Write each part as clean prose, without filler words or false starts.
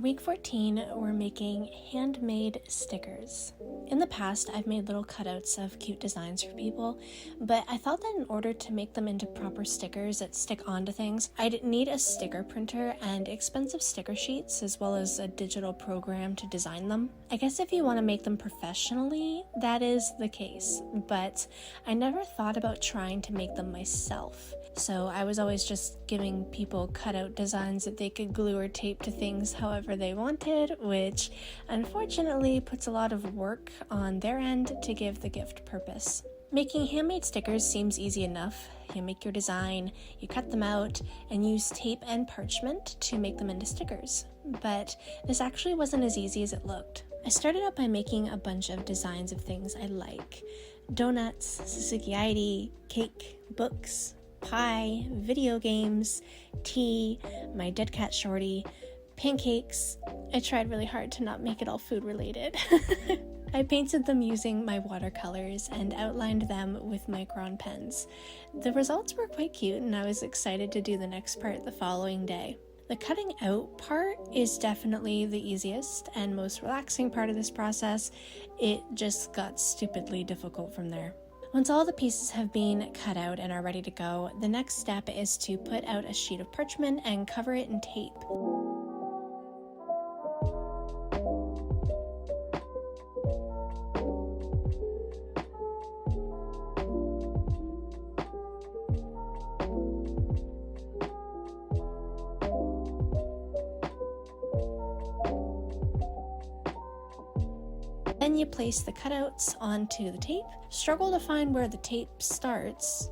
week 14, we're making handmade stickers. In the past, I've made little cutouts of cute designs for people, but I thought that in order to make them into proper stickers that stick onto things, I'd need a sticker printer and expensive sticker sheets, as well as a digital program to design them. I guess if you want to make them professionally, that is the case, but I never thought about trying to make them myself. So I was always just giving people cutout designs that they could glue or tape to things however they wanted, which unfortunately puts a lot of work on their end to give the gift purpose. Making handmade stickers seems easy enough. You make your design, you cut them out, and use tape and parchment to make them into stickers. But this actually wasn't as easy as it looked. I started out by making a bunch of designs of things I like. Donuts, sukiyaki, cake, books, pie, video games, tea, my dead cat shorty, pancakes. I tried really hard to not make it all food related. I painted them using my watercolors and outlined them with micron pens. The results were quite cute, and I was excited to do the next part the following day. The cutting out part is definitely the easiest and most relaxing part of this process. It just got stupidly difficult from there. Once all the pieces have been cut out and are ready to go, the next step is to put out a sheet of parchment and cover it in tape. Then you place the cutouts onto the tape. Struggle to find where the tape starts.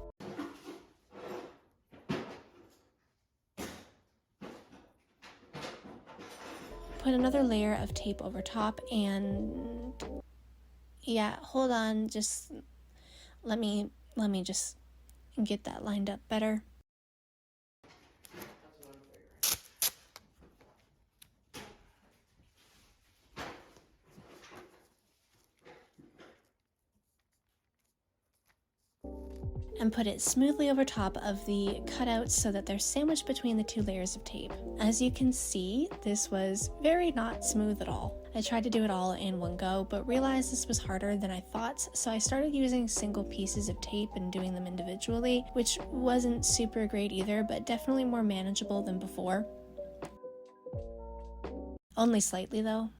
Put another layer of tape over top and yeah, hold on, just let me just get that lined up better. And put it smoothly over top of the cutouts so that they're sandwiched between the two layers of tape. As you can see, this was very not smooth at all. I tried to do it all in one go, but realized this was harder than I thought, so I started using single pieces of tape and doing them individually, which wasn't super great either, but definitely more manageable than before. Only slightly though.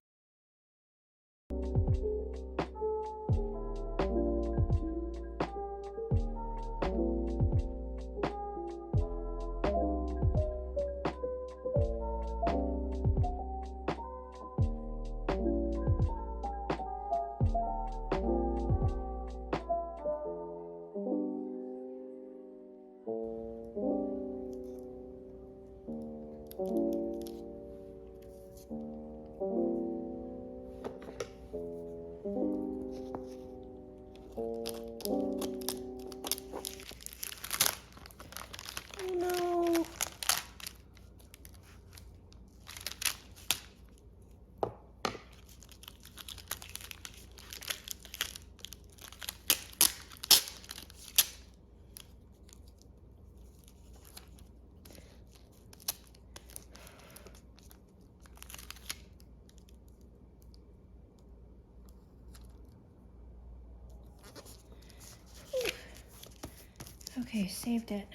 Okay, saved it.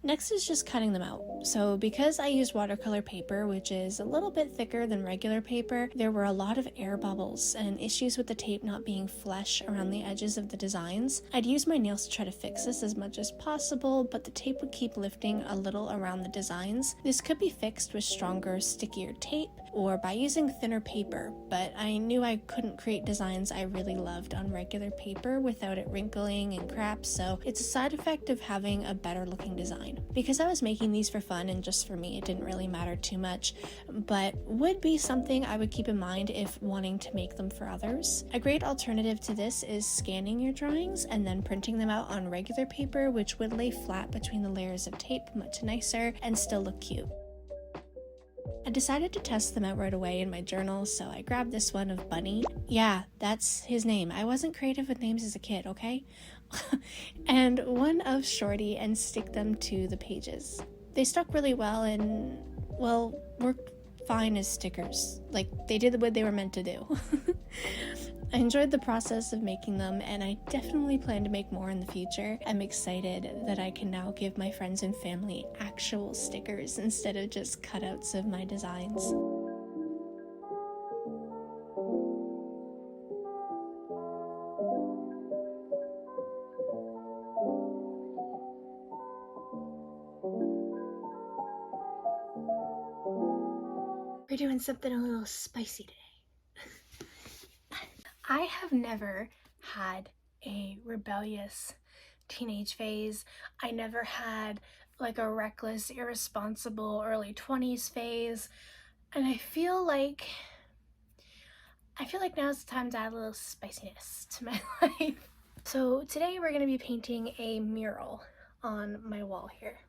Next is just cutting them out. So because I used watercolor paper, which is a little bit thicker than regular paper, there were a lot of air bubbles and issues with the tape not being flush around the edges of the designs. I'd use my nails to try to fix this as much as possible, but the tape would keep lifting a little around the designs. This could be fixed with stronger, stickier tape or by using thinner paper, but I knew I couldn't create designs I really loved on regular paper without it wrinkling and crap, so it's a side effect of having a better looking design. Because I was making these for fun and just for me, it didn't really matter too much, but would be something I would keep in mind if wanting to make them for others. A great alternative to this is scanning your drawings and then printing them out on regular paper, which would lay flat between the layers of tape much nicer and still look cute. I decided to test them out right away in my journal, so I grabbed this one of Bunny. Yeah, that's his name. I wasn't creative with names as a kid, okay? And one of Shorty and stick them to the pages. They stuck really well and, well, worked fine as stickers. Like, they did what they were meant to do. I enjoyed the process of making them, and I definitely plan to make more in the future. I'm excited that I can now give my friends and family actual stickers instead of just cutouts of my designs. We're doing something a little spicy today. I have never had a rebellious teenage phase. I never had like a reckless, irresponsible early 20s phase. And I feel like now's the time to add a little spiciness to my life. So today we're going to be painting a mural on my wall here.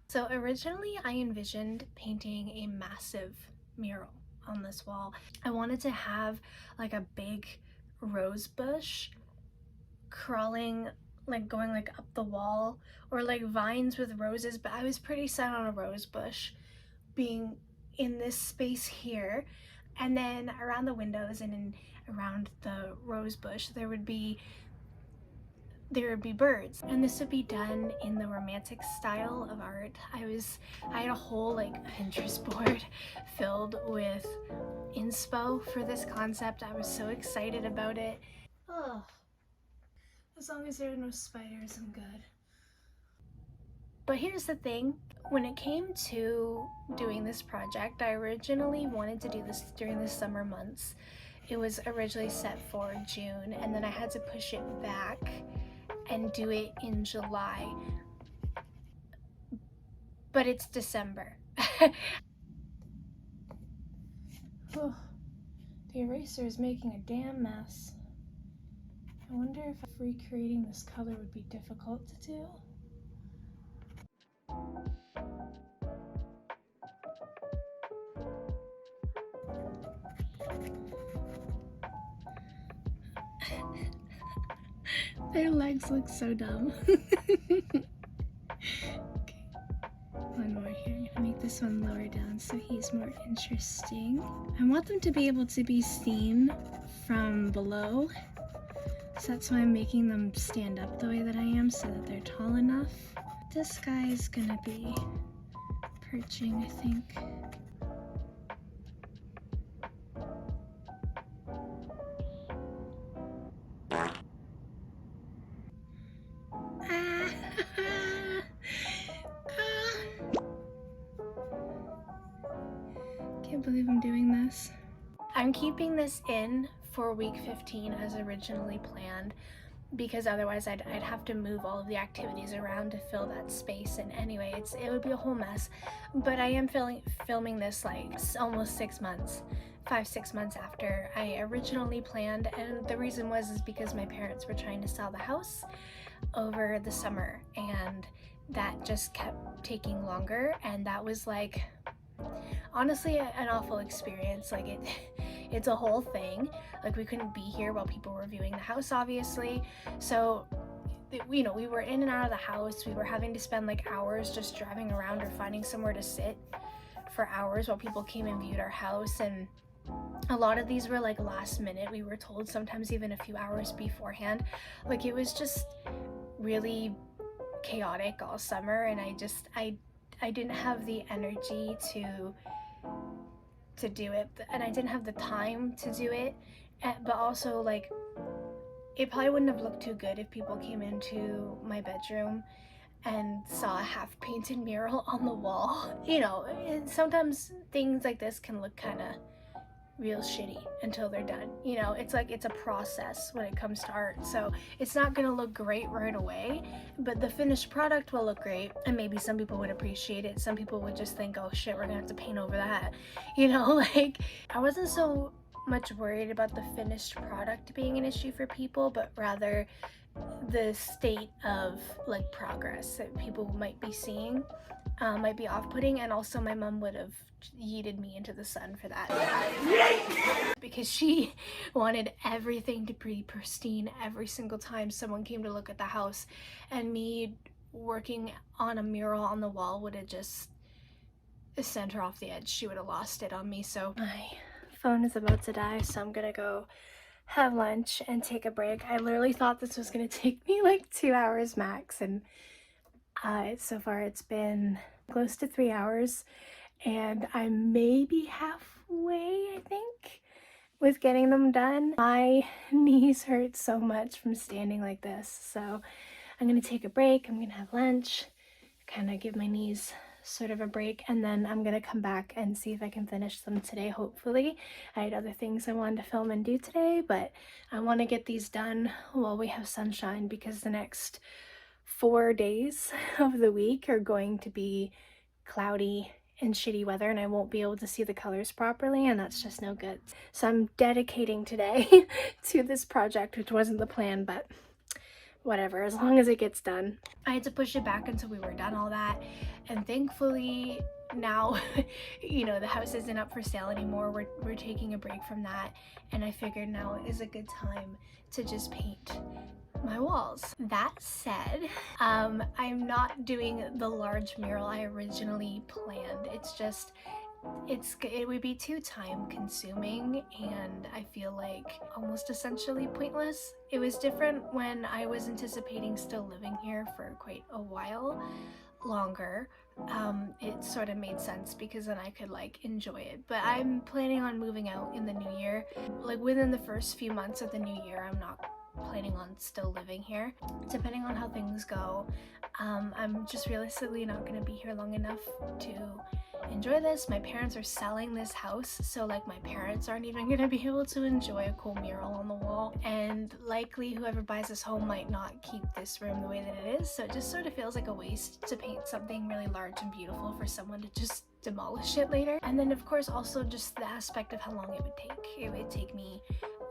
So originally I envisioned painting a massive mural on this wall. I wanted to have like a big rose bush crawling, like going like up the wall, or like vines with roses, but I was pretty set on a rose bush being in this space here, and then around the windows and around the rose bush there would be birds, and this would be done in the romantic style of art. I had a whole like Pinterest board filled with inspo for this concept. I was so excited about it. Oh, as long as there are no spiders, I'm good. But here's the thing, when it came to doing this project, I originally wanted to do this during the summer months. It was originally set for June, and then I had to push it back and do it in July. But it's December. Oh, the eraser is making a damn mess. I wonder if recreating this color would be difficult to do. Their legs look so dumb. Okay. One more here. I'm gonna make this one lower down so he's more interesting. I want them to be able to be seen from below. So that's why I'm making them stand up the way that I am, so that they're tall enough. This guy's gonna be perching, I think. Can't believe I'm doing this. I'm keeping this in for week 15 as originally planned, because otherwise I'd have to move all of the activities around to fill that space, and anyway, it would be a whole mess. But I am filming this like almost 6 months, 5-6 months after I originally planned, and the reason is because my parents were trying to sell the house over the summer, and that just kept taking longer, and that was like honestly an awful experience. Like it's a whole thing. Like, we couldn't be here while people were viewing the house, obviously, so you know, we were in and out of the house. We were having to spend like hours just driving around or finding somewhere to sit for hours while people came and viewed our house, and a lot of these were like last minute, we were told, sometimes even a few hours beforehand. Like, it was just really chaotic all summer, and I didn't have the energy to do it, and I didn't have the time to do it. But also, like, it probably wouldn't have looked too good if people came into my bedroom and saw a half-painted mural on the wall. You know, sometimes things like this can look kind of real shitty until they're done. You know, it's like, it's a process when it comes to art, so it's not gonna look great right away, but the finished product will look great, and maybe some people would appreciate it. Some people would just think, oh shit, we're gonna have to paint over that, you know. Like, I wasn't so much worried about the finished product being an issue for people, but rather the state of like progress that people might be seeing might be off-putting. And also, my mom would have yeeted me into the sun for that, because she wanted everything to be pristine every single time someone came to look at the house, and me working on a mural on the wall would have just sent her off the edge, she would have lost it on me. So my phone is about to die, so I'm gonna go have lunch and take a break. I literally thought this was gonna take me like 2 hours max, and so far it's been close to 3 hours, and I'm maybe halfway, I think, with getting them done. My knees hurt so much from standing like this, so I'm gonna take a break. I'm gonna have lunch, kind of give my knees sort of a break, and then I'm gonna come back and see if I can finish them today, hopefully. I had other things I wanted to film and do today, but I want to get these done while we have sunshine, because the next 4 days of the week are going to be cloudy and shitty weather, and I won't be able to see the colors properly, and that's just no good. So I'm dedicating today to this project, which wasn't the plan, but whatever, as long as it gets done. I had to push it back until we were done all that, and thankfully now, you know, the house isn't up for sale anymore. We're taking a break from that, and I figured now is a good time to just paint my walls. That said, I'm not doing the large mural I originally planned. It's just, it would be too time consuming, and I feel like almost essentially pointless. It was different when I was anticipating still living here for quite a while longer. It sort of made sense because then I could like enjoy it, but I'm planning on moving out in the new year. Like within the first few months of the new year, I'm not planning on still living here. Depending on how things go, I'm just realistically not going to be here long enough to enjoy this. My parents are selling this house, so like my parents aren't even going to be able to enjoy a cool mural on the wall, and likely whoever buys this home might not keep this room the way that it is, so it just sort of feels like a waste to paint something really large and beautiful for someone to just demolish it later. And then of course also just the aspect of how long it would take. It would take me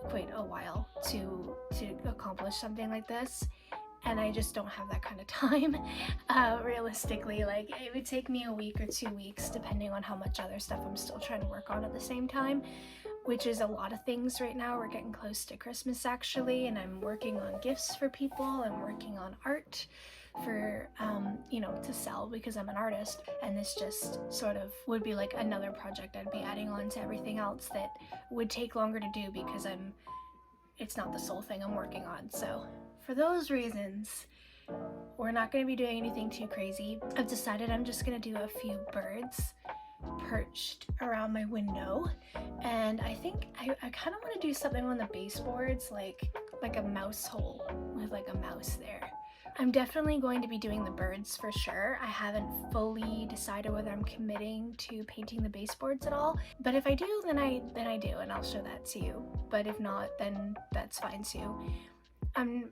quite a while to accomplish something like this, and I just don't have that kind of time. Realistically, like it would take me a week or 2 weeks depending on how much other stuff I'm still trying to work on at the same time, which is a lot of things right now. We're getting close to Christmas actually, and I'm working on gifts for people. I'm working on art for you know, to sell because I'm an artist, and this just sort of would be like another project I'd be adding on to everything else that would take longer to do because it's not the sole thing I'm working on. So for those reasons, we're not going to be doing anything too crazy. I've decided I'm just going to do a few birds perched around my window, and I think I kind of want to do something on the baseboards, like a mouse hole with like a mouse there. I'm definitely going to be doing the birds for sure. I haven't fully decided whether I'm committing to painting the baseboards at all, but if I do, then I do, and I'll show that to you. But if not, then that's fine too. I'm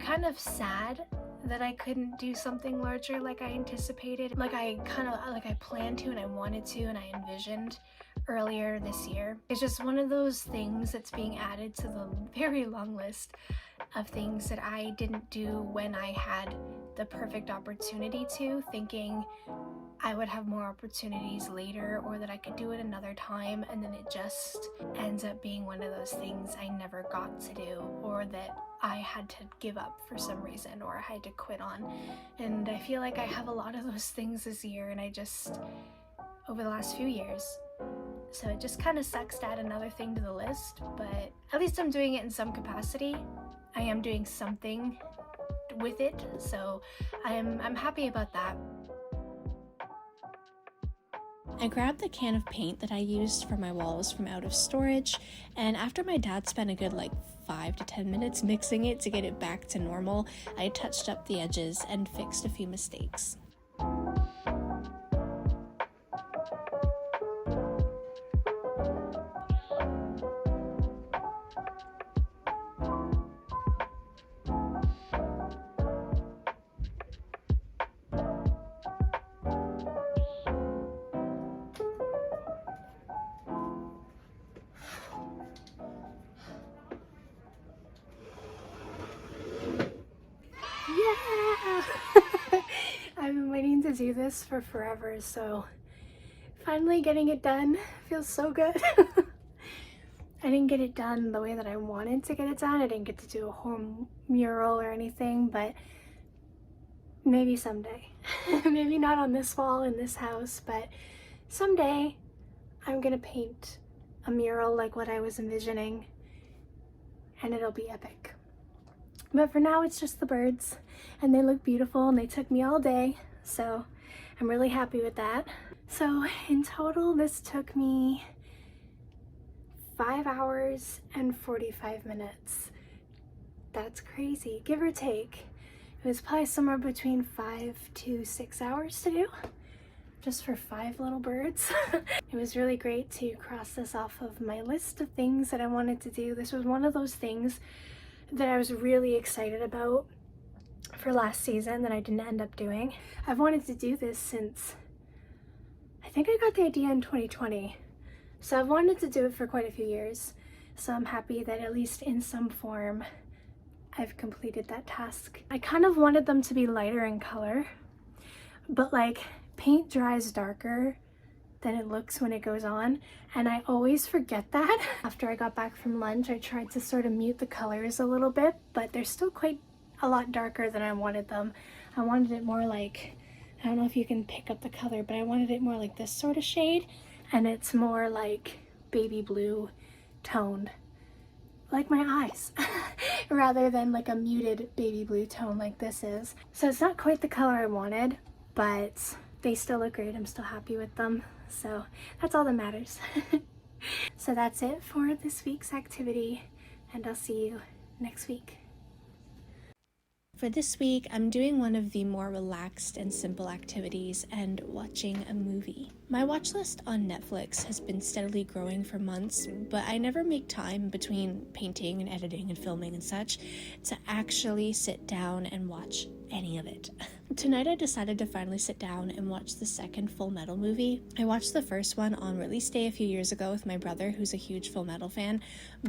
kind of sad that I couldn't do something larger like I anticipated, like I planned to and I wanted to and I envisioned earlier this year. It's just one of those things that's being added to the very long list of things that I didn't do when I had the perfect opportunity to, thinking I would have more opportunities later or that I could do it another time, and then it just ends up being one of those things I never got to do, or that I had to give up for some reason, or I had to quit on. And I feel like I have a lot of those things this year, and I just, over the last few years. So it just kind of sucks to add another thing to the list, but at least I'm doing it in some capacity. I am doing something with it, so I'm happy about that. I grabbed the can of paint that I used for my walls from out of storage, and after my dad spent a good like 5 to 10 minutes mixing it to get it back to normal, I touched up the edges and fixed a few mistakes. Yeah! I've been waiting to do this for forever, so finally getting it done feels so good. I didn't get it done the way that I wanted to get it done. I didn't get to do a whole mural or anything, but maybe someday. Maybe not on this wall in this house, but Someday I'm gonna paint a mural like what I was envisioning, and it'll be epic. But for now it's just the birds, and they look beautiful, and they took me all day, so I'm really happy with that. So in total this took me 5 hours and 45 minutes. That's crazy, give or take. It was probably somewhere between 5 to 6 hours to do, just for 5 little birds. It was really great to cross this off of my list of things that I wanted to do. This was one of those things that I was really excited about for last season that I didn't end up doing. I've wanted to do this since, I think I got the idea in 2020. So I've wanted to do it for quite a few years. So I'm happy that at least in some form I've completed that task. I kind of wanted them to be lighter in color, but like paint dries darker than it looks when it goes on, and I always forget that. After I got back from lunch, I tried to sort of mute the colors a little bit, but they're still quite a lot darker than I wanted them. I wanted it more like, I don't know if you can pick up the color, but I wanted it more like this sort of shade, and it's more like baby blue toned, like my eyes, rather than like a muted baby blue tone like this is. So it's not quite the color I wanted, but they still look great. I'm still happy with them. So that's all that matters. So that's it for this week's activity, and I'll see you next week. For this week, I'm doing one of the more relaxed and simple activities and watching a movie. My watch list on Netflix has been steadily growing for months, but I never make time between painting and editing and filming and such to actually sit down and watch any of it. Tonight I decided to finally sit down and watch the second Full Metal movie. I watched the first one on release day a few years ago with my brother, who's a huge Full Metal fan,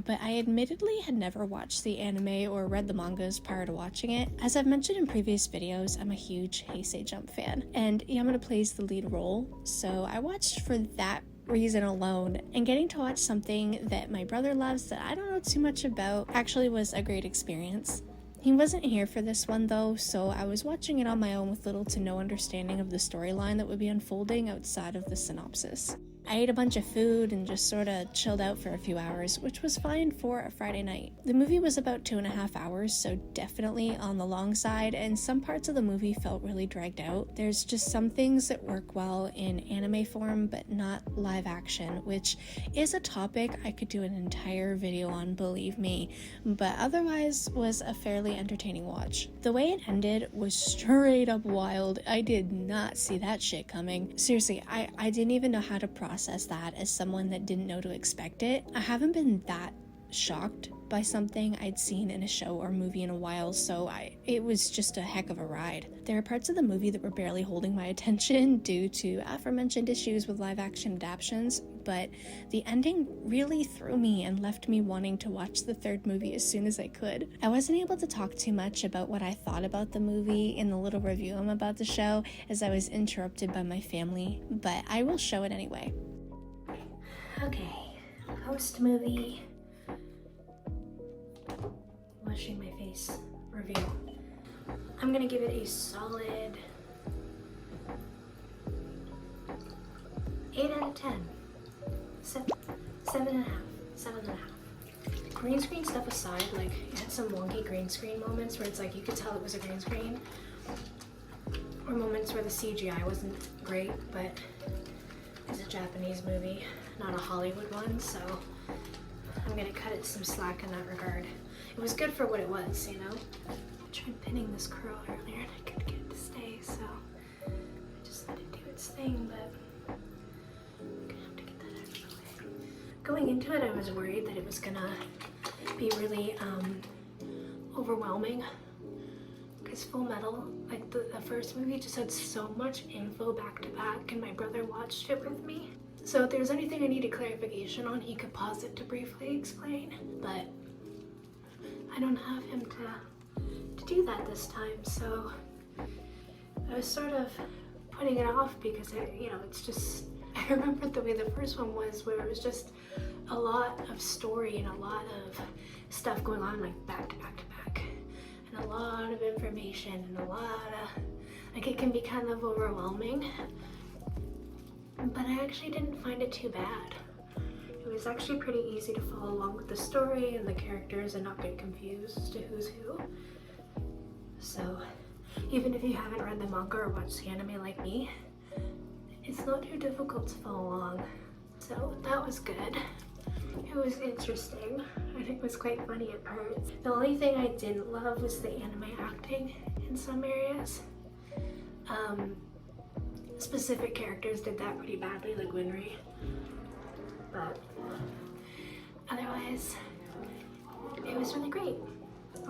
but I admittedly had never watched the anime or read the mangas prior to watching it. As I've mentioned in previous videos, I'm a huge Heisei Jump fan, and Yamada plays the lead role, so I watched for that reason alone, and getting to watch something that my brother loves that I don't know too much about actually was a great experience. He wasn't here for this one though, so I was watching it on my own with little to no understanding of the storyline that would be unfolding outside of the synopsis. I ate a bunch of food and just sort of chilled out for a few hours, which was fine for a Friday night. The movie was about 2.5 hours, so definitely on the long side, and some parts of the movie felt really dragged out. There's just some things that work well in anime form, but not live action, which is a topic I could do an entire video on, believe me, but otherwise was a fairly entertaining watch. The way it ended was straight up wild. I did not see that shit coming. Seriously, I didn't even know how to process that as someone that didn't know to expect it. I haven't been that shocked by something I'd seen in a show or movie in a while, so it was just a heck of a ride. There are parts of the movie that were barely holding my attention due to aforementioned issues with live action adaptations, but the ending really threw me and left me wanting to watch the third movie as soon as I could. I wasn't able to talk too much about what I thought about the movie in the little review I'm about to show, as I was interrupted by my family, but I will show it anyway. Okay, post-movie washing my face review. I'm gonna give it a solid 8 out of 10. 7.5. Green screen stuff aside, like, it had some wonky green screen moments where it's like you could tell it was a green screen, or moments where the CGI wasn't great, but it's a Japanese movie, not a Hollywood one, so I'm gonna cut it some slack in that regard. It was good for what it was, you know? I tried pinning this curl earlier and I couldn't get it to stay, so I just let it do its thing, but I'm gonna have to get that out of the way. Going into it, I was worried that it was gonna be really overwhelming, because Full Metal, like the first movie, just had so much info back to back, and my brother watched it with me. So if there's anything I needed clarification on, he could pause it to briefly explain, but I don't have him to do that this time, so I was sort of putting it off because it's just, I remember the way the first one was, where it was just a lot of story and a lot of stuff going on, like back to back to back, and a lot of information and a lot of, like, it can be kind of overwhelming. but I actually didn't find it too bad. It was actually pretty easy to follow along with the story and the characters and not get confused as to who's who. So even if you haven't read the manga or watched the anime like me, it's not too difficult to follow along. So that was good. It was interesting and it was quite funny at parts. The only thing I didn't love was the anime acting in some areas. Specific characters did that pretty badly, like Winry. But otherwise, it was really great.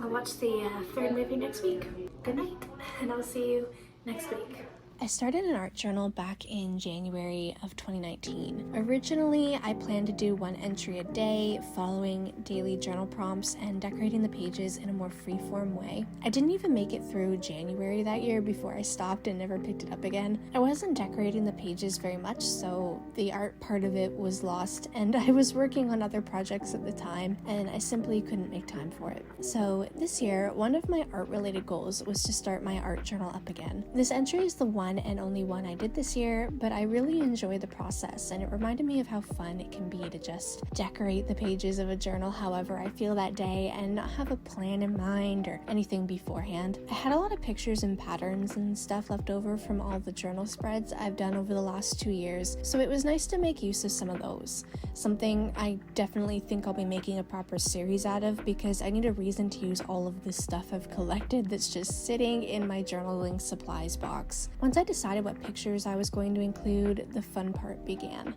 I'll watch the third movie next week. Good night, and I'll see you next week. I started an art journal back in January of 2019. Originally, I planned to do one entry a day, following daily journal prompts and decorating the pages in a more free-form way. I didn't even make it through January that year before I stopped and never picked it up again. I wasn't decorating the pages very much, so the art part of it was lost, and I was working on other projects at the time, and I simply couldn't make time for it. So this year, one of my art-related goals was to start my art journal up again. This entry is the one and only one I did this year, but I really enjoy the process, and it reminded me of how fun it can be to just decorate the pages of a journal however I feel that day and not have a plan in mind or anything beforehand. I had a lot of pictures and patterns and stuff left over from all the journal spreads I've done over the last 2 years, so it was nice to make use of some of those. Something I definitely think I'll be making a proper series out of, because I need a reason to use all of this stuff I've collected that's just sitting in my journaling supplies box. Once I decided what pictures I was going to include, the fun part began.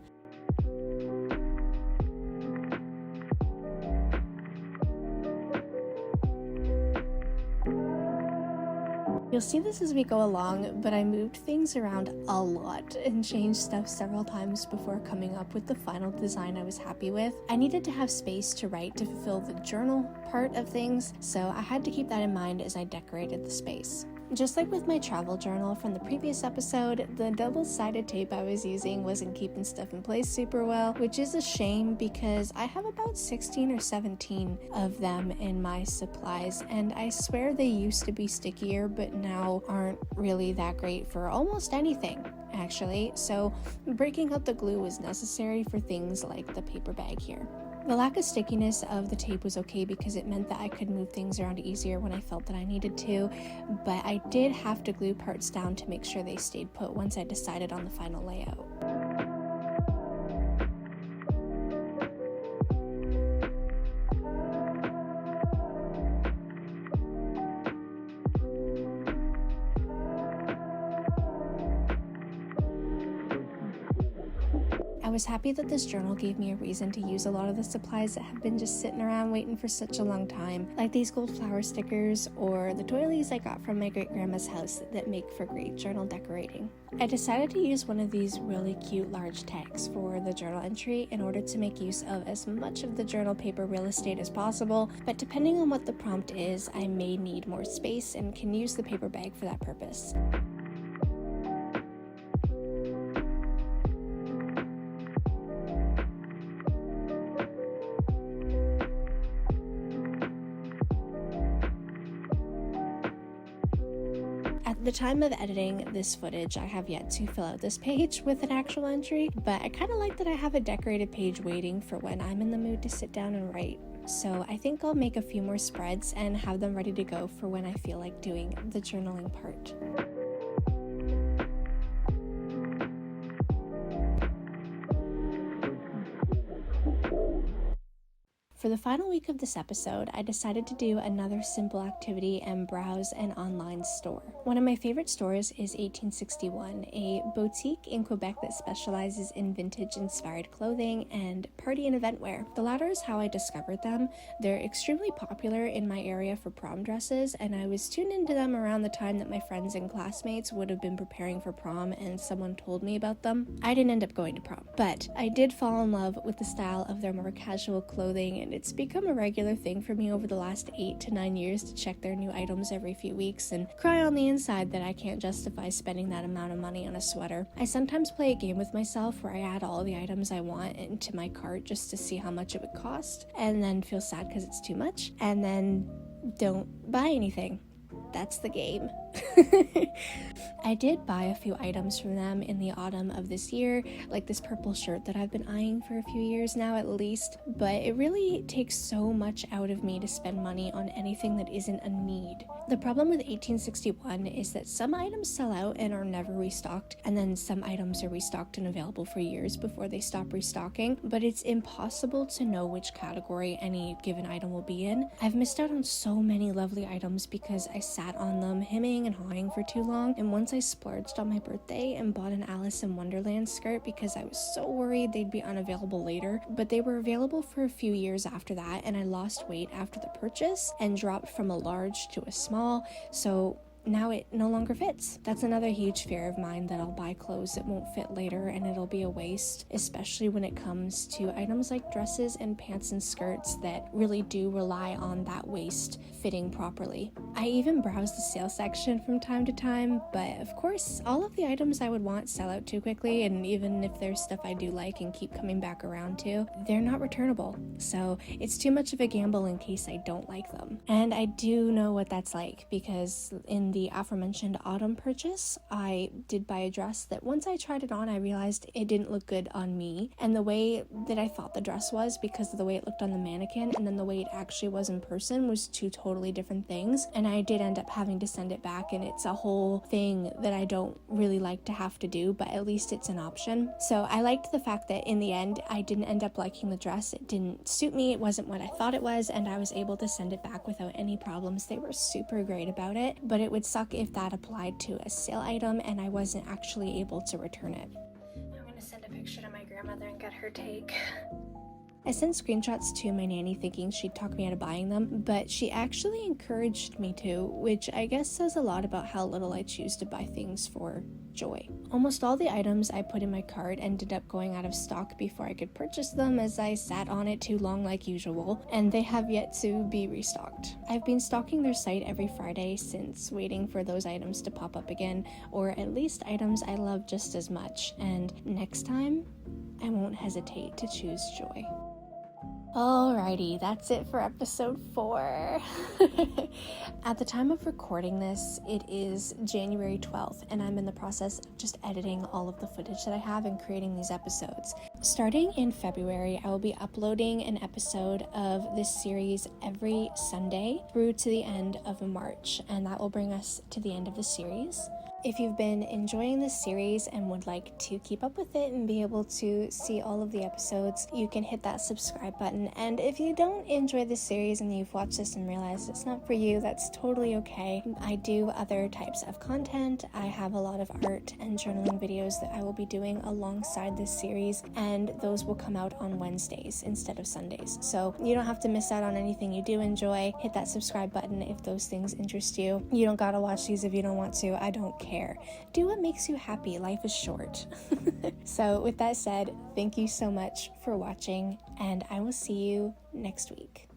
You'll see this as we go along, but I moved things around a lot and changed stuff several times before coming up with the final design I was happy with. I needed to have space to write to fulfill the journal part of things, so I had to keep that in mind as I decorated the space. Just like with my travel journal from the previous episode, the double-sided tape I was using wasn't keeping stuff in place super well, which is a shame because I have about 16 or 17 of them in my supplies, and I swear they used to be stickier but now aren't really that great for almost anything, actually, so breaking up the glue was necessary for things like the paper bag here. The lack of stickiness of the tape was okay because it meant that I could move things around easier when I felt that I needed to, but I did have to glue parts down to make sure they stayed put once I decided on the final layout. I was happy that this journal gave me a reason to use a lot of the supplies that have been just sitting around waiting for such a long time, like these gold flower stickers or the doilies I got from my great-grandma's house that make for great journal decorating. I decided to use one of these really cute large tags for the journal entry in order to make use of as much of the journal paper real estate as possible, but depending on what the prompt is, I may need more space and can use the paper bag for that purpose. At the time of editing this footage, I have yet to fill out this page with an actual entry, but I kind of like that I have a decorated page waiting for when I'm in the mood to sit down and write. So I think I'll make a few more spreads and have them ready to go for when I feel like doing the journaling part. For the final week of this episode, I decided to do another simple activity and browse an online store. One of my favorite stores is 1861, a boutique in Quebec that specializes in vintage-inspired clothing and party and event wear. The latter is how I discovered them. They're extremely popular in my area for prom dresses, and I was tuned into them around the time that my friends and classmates would have been preparing for prom and someone told me about them. I didn't end up going to prom, but I did fall in love with the style of their more casual clothing, and it's become a regular thing for me over the last 8 to 9 years to check their new items every few weeks and cry on the inside that I can't justify spending that amount of money on a sweater. I sometimes play a game with myself where I add all the items I want into my cart just to see how much it would cost, and then feel sad because it's too much, and then don't buy anything. That's the game. I did buy a few items from them in the autumn of this year, like this purple shirt that I've been eyeing for a few years now at least, but it really takes so much out of me to spend money on anything that isn't a need. The problem with 1861 is that some items sell out and are never restocked, and then some items are restocked and available for years before they stop restocking, but it's impossible to know which category any given item will be in. I've missed out on so many lovely items because I sat on them hemming and hawing for too long, and once I splurged on my birthday and bought an Alice in Wonderland skirt because I was so worried they'd be unavailable later, but they were available for a few years after that, and I lost weight after the purchase and dropped from a large to a small, so now it no longer fits. That's another huge fear of mine, that I'll buy clothes that won't fit later and it'll be a waste, especially when it comes to items like dresses and pants and skirts that really do rely on that waist fitting properly. I even browse the sale section from time to time, but of course all of the items I would want sell out too quickly, and even if there's stuff I do like and keep coming back around to, they're not returnable, so it's too much of a gamble in case I don't like them. And I do know what that's like, because in the aforementioned autumn purchase, I did buy a dress that once I tried it on, I realized it didn't look good on me, and the way that I thought the dress was, because of the way it looked on the mannequin and then the way it actually was in person, was two totally different things, and I did end up having to send it back, and it's a whole thing that I don't really like to have to do, but at least it's an option. So I liked the fact that in the end I didn't end up liking the dress. It didn't suit me, it wasn't what I thought it was, and I was able to send it back without any problems. They were super great about it, but it would suck if that applied to a sale item and I wasn't actually able to return it. I'm gonna send a picture to my grandmother and get her take. I sent screenshots to my nanny thinking she'd talk me out of buying them, but she actually encouraged me to, which I guess says a lot about how little I choose to buy things for joy. Almost all the items I put in my cart ended up going out of stock before I could purchase them, as I sat on it too long like usual, and they have yet to be restocked. I've been stalking their site every Friday since, waiting for those items to pop up again, or at least items I love just as much, and next time, I won't hesitate to choose joy. Alrighty, that's it for episode 4. At the time of recording this, it is January 12th, and I'm in the process of just editing all of the footage that I have and creating these episodes. Starting in February, I will be uploading an episode of this series every Sunday through to the end of March, and that will bring us to the end of the series. If you've been enjoying this series and would like to keep up with it and be able to see all of the episodes, you can hit that subscribe button. And if you don't enjoy this series and you've watched this and realized it's not for you, that's totally okay. I do other types of content. I have a lot of art and journaling videos that I will be doing alongside this series, and those will come out on Wednesdays instead of Sundays. So you don't have to miss out on anything you do enjoy. Hit that subscribe button if those things interest you. You don't gotta watch these if you don't want to. I don't care. Do what makes you happy. Life is short. So with that said, thank you so much for watching, and I will see you next week.